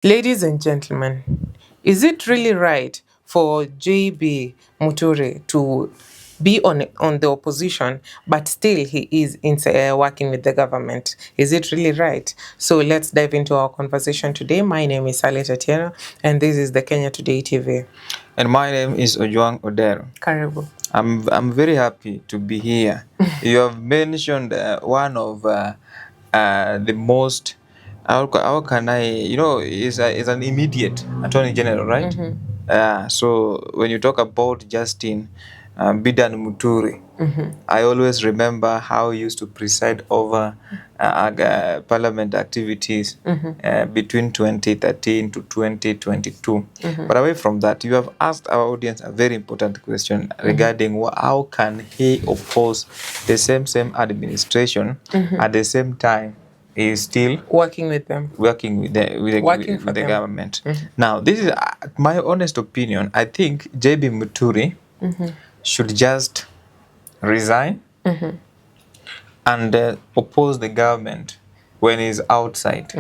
Ladies and gentlemen, is it really right for JB Muturi to be on the opposition, but still he is working with the government? Is it really right? So let's dive into our conversation today. My name is Sally Tatiana, and this is the Kenya Today TV. And my name is Ojuang Odero. Karibu. I'm very happy to be here. You have mentioned one of the most, how can I, is an immediate Attorney General, right? So when you talk about Justin Bidan Muturi, I always remember how he used to preside over parliament activities between 2013 to 2022. But away from that, you have asked our audience a very important question regarding how can he oppose the same administration at the same time he is still working with them, working with the government. Now, this is my honest opinion. I think JB Muturi should just resign and oppose the government when he's outside.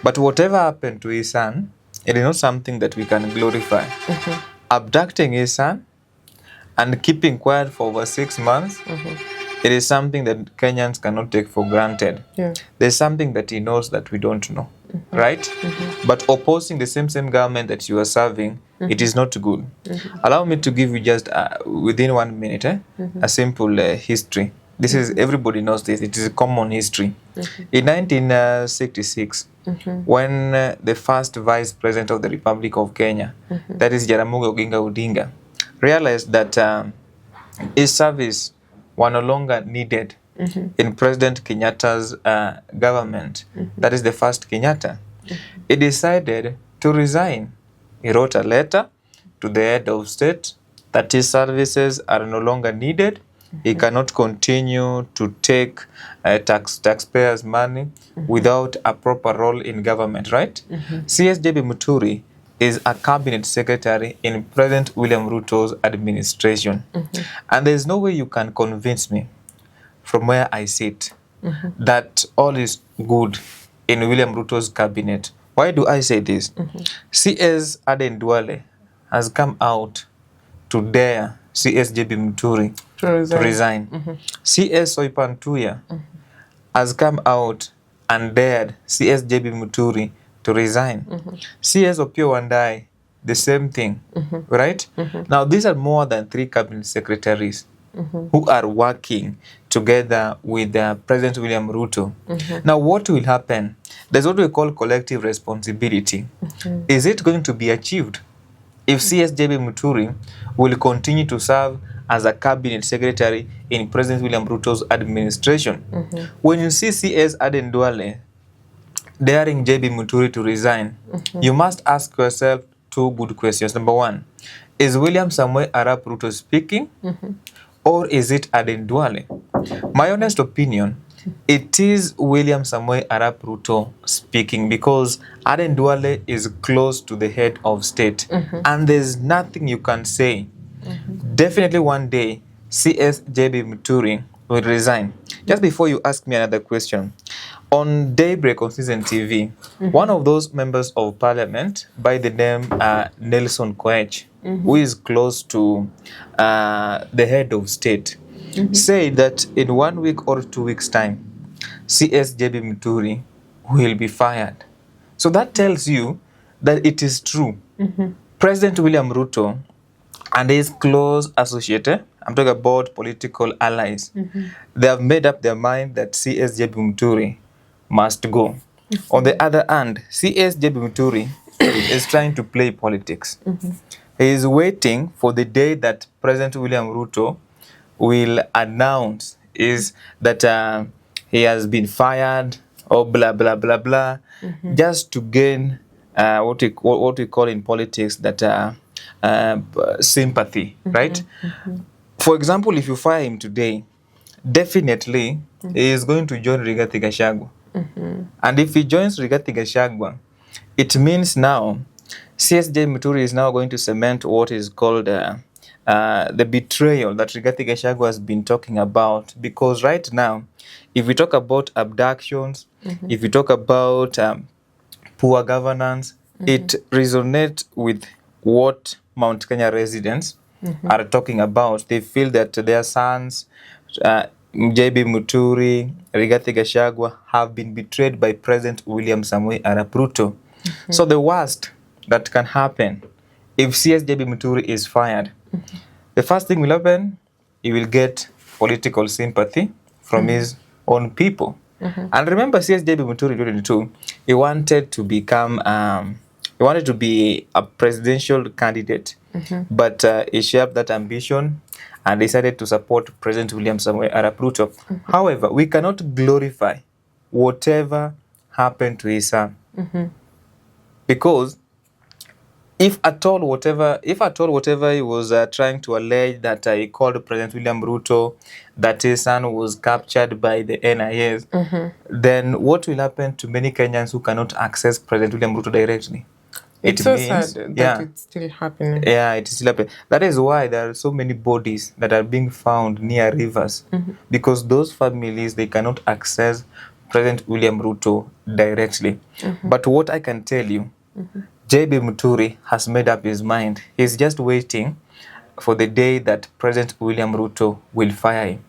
But whatever happened to his son, it is not something that we can glorify. Abducting his son and keeping quiet for over 6 months, it is something that Kenyans cannot take for granted. There's something that he knows that we don't know, right? But opposing the same government that you are serving, it is not good. Allow me to give you just within 1 minute a simple history. This is, everybody knows this, it is a common history. In 1966, when the first Vice President of the Republic of Kenya, that is Jaramogi Oginga Odinga, realized that his service were no longer needed in President Kenyatta's government, that is the first Kenyatta, he decided to resign. He wrote a letter to the head of state that his services are no longer needed. He cannot continue to take taxpayers' money without a proper role in government, right? CSJB Muturi is a cabinet secretary in President William Ruto's administration. And there's no way you can convince me from where I sit that all is good in William Ruto's cabinet. Why do I say this? CS Aden Duale has come out to dare CSJB Muturi to resign. CS Soipantuya has come out and dared CSJB Muturi to resign. CS Opio Wandai, the same thing, right? Now, these are more than 3 cabinet secretaries who are working together with President William Ruto. Now, what will happen? There's what we call collective responsibility. Is it going to be achieved if CSJB Muturi will continue to serve as a cabinet secretary in President William Ruto's administration? When you see CS Aden Duale daring JB Muturi to resign, you must ask yourself 2 good questions. Number 1, is William Samoei Arap Ruto speaking? Or is it Aden Duale? My honest opinion, it is William Samoei Arap Ruto speaking, because Aden Duale is close to the head of state and there's nothing you can say. Definitely one day, CSJB Muturi will resign. Just before you ask me another question, on Daybreak on Citizen TV, one of those members of parliament by the name Nelson Koech, who is close to the head of state, said that in 1 week or 2 weeks' time, CSJB Muturi will be fired. So that tells you that it is true. President William Ruto and his close associate, I'm talking about political allies, they have made up their mind that CSJB Muturi must go. On the other hand, CSJB Muturi is trying to play politics. He is waiting for the day that President William Ruto will announce is that he has been fired or blah, blah, blah, blah, just to gain what we call in politics that sympathy, right? For example, if you fire him today, definitely he is going to join Rigathi Gachagua. And if he joins Rigathi Gachagua, it means now CSJ Muturi is now going to cement what is called the betrayal that Rigathi Gachagua has been talking about. Because right now, if we talk about abductions, if we talk about poor governance. It resonates with what Mount Kenya residents are talking about. They feel that their sons, JB Muturi, Rigathi Gachagua, have been betrayed by President William Samoei Arap Ruto. So the worst that can happen if CS JB Muturi is fired, the first thing will happen, he will get political sympathy from his own people. And remember, CS JB Muturi in 2022, he wanted to become, he wanted to be a presidential candidate, but he shared that ambition and decided to support President William Samoei Arap Ruto. However, we cannot glorify whatever happened to his son, because if at all whatever he was trying to allege that he called President William Ruto, that his son was captured by the NIS, then what will happen to many Kenyans who cannot access President William Ruto directly? It's so sad that it's still happening. Yeah, it is still happening. That is why there are so many bodies that are being found near rivers, because those families, they cannot access President William Ruto directly. But what I can tell you, JB Muturi has made up his mind. He's just waiting for the day that President William Ruto will fire him.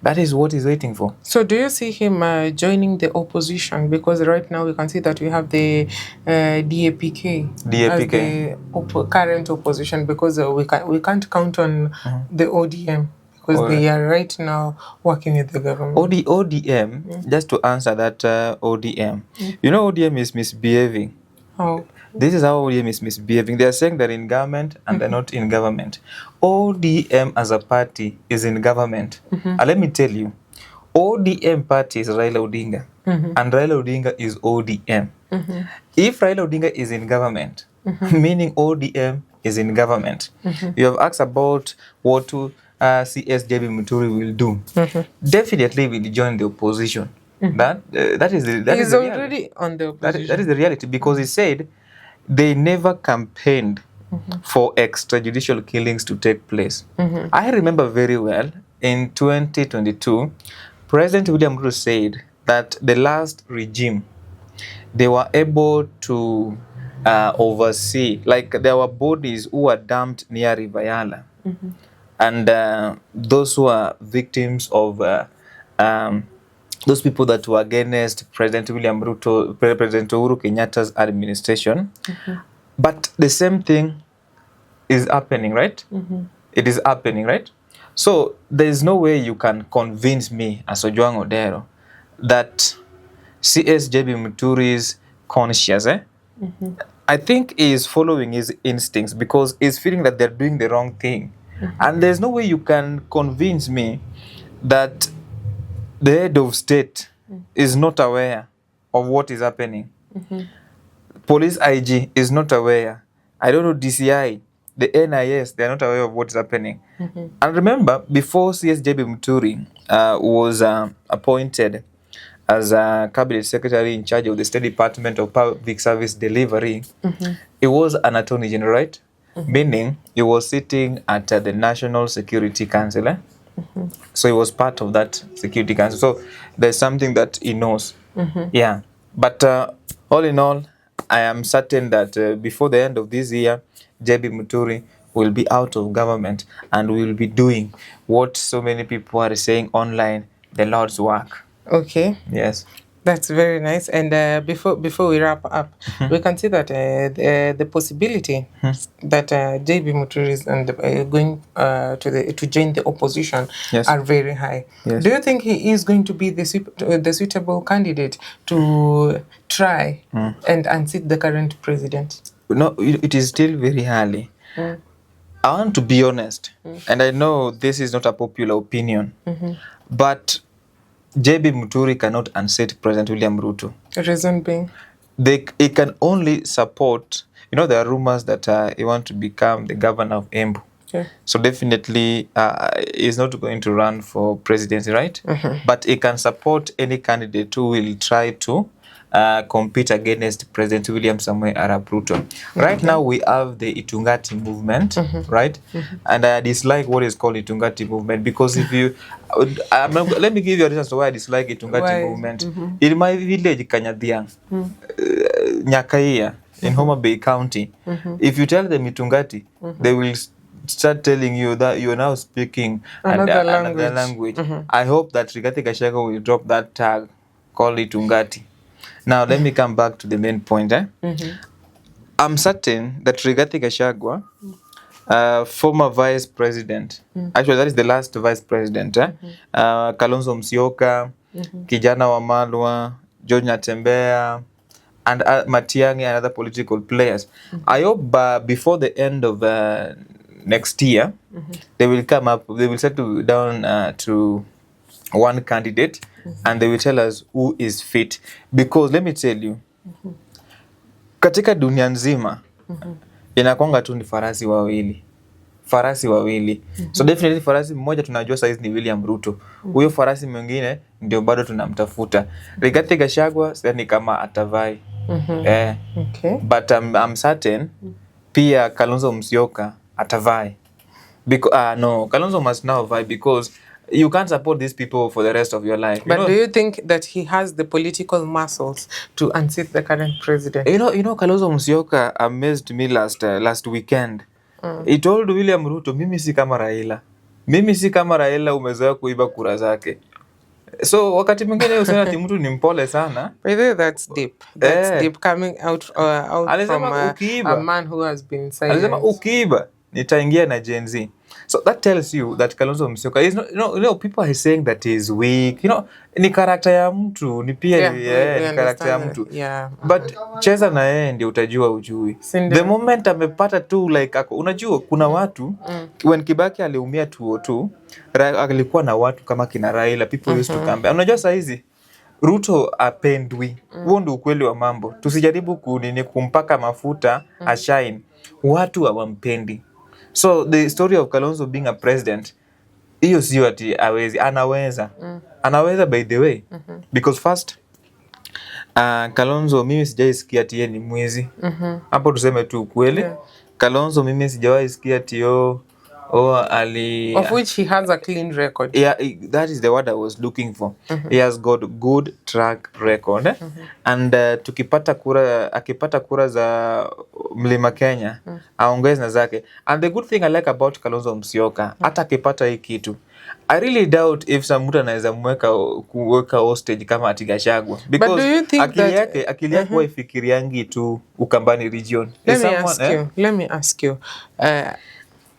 That is what he's waiting for. So do you see him joining the opposition? Because right now we can see that we have the DAPK as the current opposition, because we can't count on the ODM, because they are right now working with the government. ODM, just to answer that ODM, you know ODM is misbehaving. How? This is how ODM is misbehaving. They are saying they're in government and they're not in government. ODM as a party is in government. And let me tell you, ODM party is Raila Odinga, and Raila Odinga is ODM. If Raila Odinga is in government, meaning ODM is in government. You have asked about what CS JB Muturi will do. Definitely will join the opposition. That is He's already on the opposition. That is the reality, because he said they never campaigned for extrajudicial killings to take place. I remember very well, in 2022, President William Ruto said that the last regime, they were able to oversee, like there were bodies who were dumped near Rivayala. And those who are victims of those people that were against President William Ruto, President Uhuru Kenyatta's administration. But the same thing is happening, right? It is happening, right? So there is no way you can convince me as Ojwang Odero that CS JB Muturi is conscious. I think he is following his instincts, because he's feeling that they're doing the wrong thing. And there's no way you can convince me that the head of state is not aware of what is happening. Police IG is not aware. I don't know, DCI, the NIS, they are not aware of what is happening. And remember, before CS JB Muturi was appointed as a cabinet secretary in charge of the State Department of Public Service Delivery, he was an attorney general, right? Meaning he was sitting at the National Security Council. So he was part of that Security Council. So there's something that he knows. Yeah. But all in all, I am certain that before the end of this year, JB Muturi will be out of government and will be doing what so many people are saying online, the Lord's work. Okay. Yes. That's very nice. And before we wrap up, we can see that the possibility that JB Muturi is going to join the opposition are very high. Do you think he is going to be the suitable candidate to try and unseat the current president? No, it is still very early. I want to be honest, and I know this is not a popular opinion, but JB Muturi cannot unseat President William Ruto. Reason being? He can only support, there are rumors that he wants to become the governor of Embu. So definitely he's not going to run for presidency, right? But he can support any candidate who will try to compete against President William Samoei Arap Ruto. Right now we have the Itungati movement, right? And I dislike what is called Itungati movement, because if you let me give you a reason why I dislike Itungati movement. In my village, Kanyadiang, Nyakaia in Homa Bay County, if you tell them Itungati, they will start telling you that you are now speaking another language. I hope that Rigathi Gachagua will drop that tag called Itungati. Now, let me come back to the main point. I'm certain that Rigathi Gachagua, former vice president, actually that is the last vice president, Kalonzo Musyoka, Kijana Wamalwa, George Natembea, and Matiang'i and other political players. I hope before the end of next year, they will come up, they will settle down to one candidate, and they will tell us who is fit. Because let me tell you, katika dunia nzima, inakwanga tu ni farasi wawili. So definitely farasi mmoja tunajua saizi ni William Ruto. Huyo farasi mwingine ndio bado tunamtafuta. Rigathi Gachagua ni kama atavai. Okay. But I'm certain pia Kalonzo Musyoka atavai. Because no, Kalonzo must now vie because you can't support these people for the rest of your life. But do you think that he has the political muscles to unseat the current president? You know, Kalonzo Musyoka amazed me last weekend. He told William Ruto, mimi si kama Raila, umezoea kuiba kura zake. So wakati mwingine usema ati mtu ni mpole sana. By the way, that's deep. That's deep coming out from a man who has been silent. Alisema ukiiba nitaingia na Gen Z. So that tells you that Kalonzo Musyoka is not, you know, people are saying that he is weak. You know, ni karakta ya mtu, ni pia ni karakta ya mtu. Yeah. But cheza na yeye ndio utajua ujui. The moment amepata tu like unajua kuna watu when Kibaki aliumia 202, alikuwa na watu kama kina Raila, people used to come. Unajua saa hizi Ruto apendwi. Huo ndio ukweli wa mambo. Tusijaribu kumpaka mafuta ashine. Watu hawampendi. So the story of Kalonzo being a president, hiyo sio ati hawezi, anaweza. Anaweza by the way. Because first, Kalonzo mimi sijaisikia ati yeye ni mwizi. Hapo tuseme tu kweli. Kalonzo mimi sijawahi sikia ati ali... Of which he has a clean record. Yeah, that is the word I was looking for. He has got good track record. And akipata kura za Mlima Kenya, aongeze na zake. And the good thing I like about Kalonzo Musyoka, hata akipata hii kitu, I really doubt if mtu anaweza kuweka hostage kama ati Gachagua. Because akili yake waifikiriangi tu Ukambani region. Let me ask you.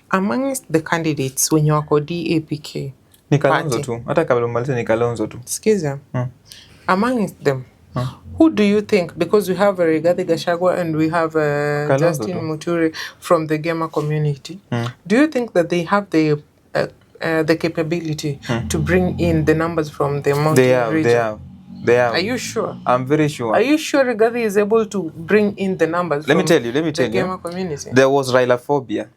Amongst the candidates when you are DAPK, ni Kalonzo tu. Hata kabla umalize ni Kalonzo tu. Excuse me. Amongst them, who do you think, because we have Rigathi Gachagua and we have Justin Muturi from the gamer community, do you think that they have the capability to bring in the numbers from the mountain region? They have. Are you sure? I'm very sure. Are you sure Rigathi is able to bring in the numbers from the gamer community? There was Raila phobia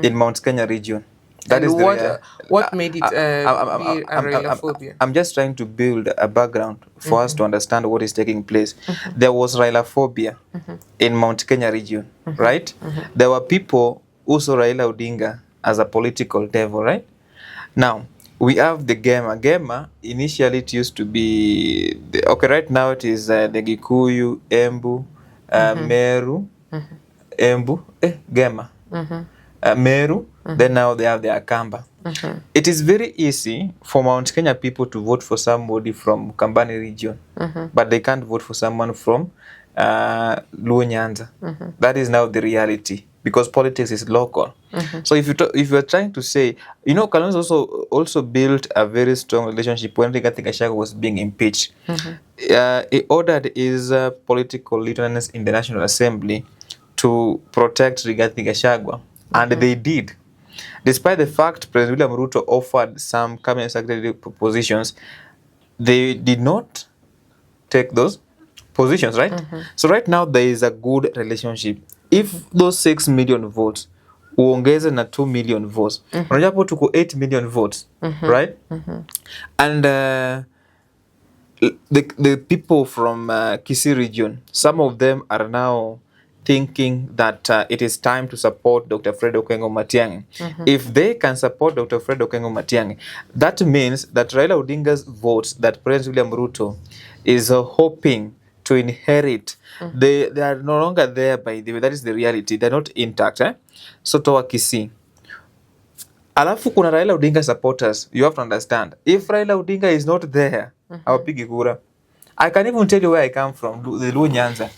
in Mount Kenya region. That is what made it be a Raila phobia? I'm just trying to build a background for us to understand what is taking place. There was Raila phobia in Mount Kenya region, right? There were people who saw Raila Odinga as a political devil, right? Now, we have the Gema. Gema, initially it used to be... right now it is the Gikuyu, Embu, Meru, Embu, Gema, Meru, then now they have the Akamba. It is very easy for Mount Kenya people to vote for somebody from Kambani region, but they can't vote for someone from Luo Nyanza. That is now the reality, because politics is local. So if you are trying to say, you know, Kalonzo also built a very strong relationship when Rigathi Gachagua was being impeached. He ordered his political lieutenants in the National Assembly to protect Rigathi Gachagua, and they did. Despite the fact President William Ruto offered some cabinet secretary positions, they did not take those positions, right? So right now there is a good relationship. If those 6 million votes uongeze na 2 million votes, unajua hapo tuko 8 million votes, right? And the people from Kisii region, some of them are now thinking that it is time to support Dr. Fred Okengo Matiang'i. If they can support Dr. Fred Okengo Matiang'i, that means that Raila Odinga's votes that President William Ruto is hoping to inherit. They are no longer there, by the way. That is the reality. They're not intact. So toa Kisii. Alafu kuna Raila Odinga supporters. You have to understand. If Raila Odinga is not there, hawapigi kura. I can even tell you where I come from, the Luo Nyanza.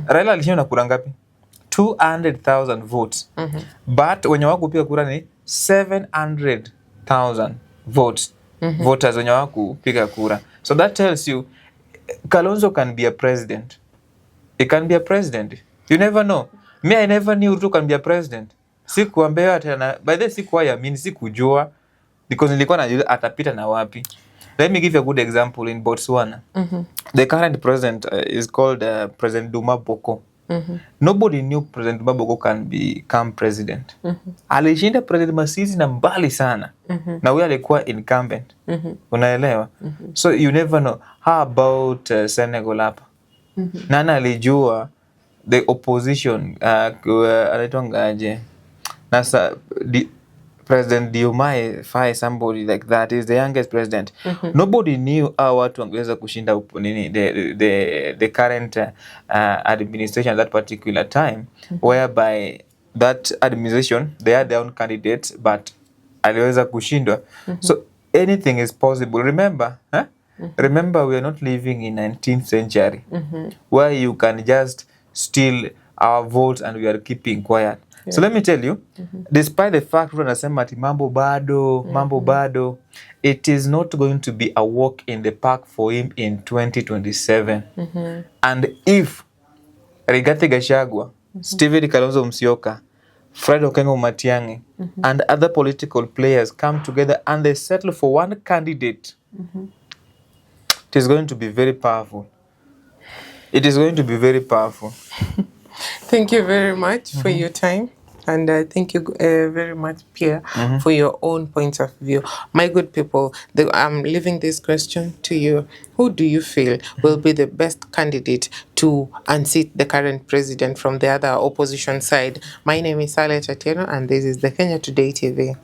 Raila alishinda na kura ngapi? 200,000 votes. But wenye wako kupiga kura ni 700,000 votes. Voters wenye wako kupiga kura. So that tells you Kalonzo can be a president. He can be a president. You never know. Me, I never knew Ruto can be a president. Sikuambia tena. By the way, sikuwa yamini, sikujua. Because nilikuwa najua atapita na wapi. Let me give you a good example in Botswana. The current president is called President Duma Boko. Nobody knew President Duma Boko can become president. Alishinda President Masisi na mbali sana. Na huyo alikuwa incumbent. Unaelewa? So you never know. How about Senegal hapa? Nana alijua the opposition anaitwangaje? Nasa President Diomaye Faye, somebody like that, is the youngest president. Nobody knew how watu wangeweza kushinda the current administration at that particular time, whereby that administration, they had their own candidates, but aliweza kushindwa. So anything is possible. Remember, remember we are not living in 19th century, where you can just steal our votes and we are keeping quiet. So let me tell you, despite the fact that anasema ati mambo bado, it is not going to be a walk in the park for him in 2027. And if Rigathi Gachagua, Stephen Kalonzo Musyoka, Fred Okengo Matiang'i, and other political players come together and they settle for one candidate, it is going to be very powerful. It is going to be very powerful. Thank you very much for your time. And thank you very much, Pierre, for your own point of view. My good people, I'm leaving this question to you. Who do you feel will be the best candidate to unseat the current president from the other opposition side? My name is Saleh Chatieno, and this is the Kenya Today TV.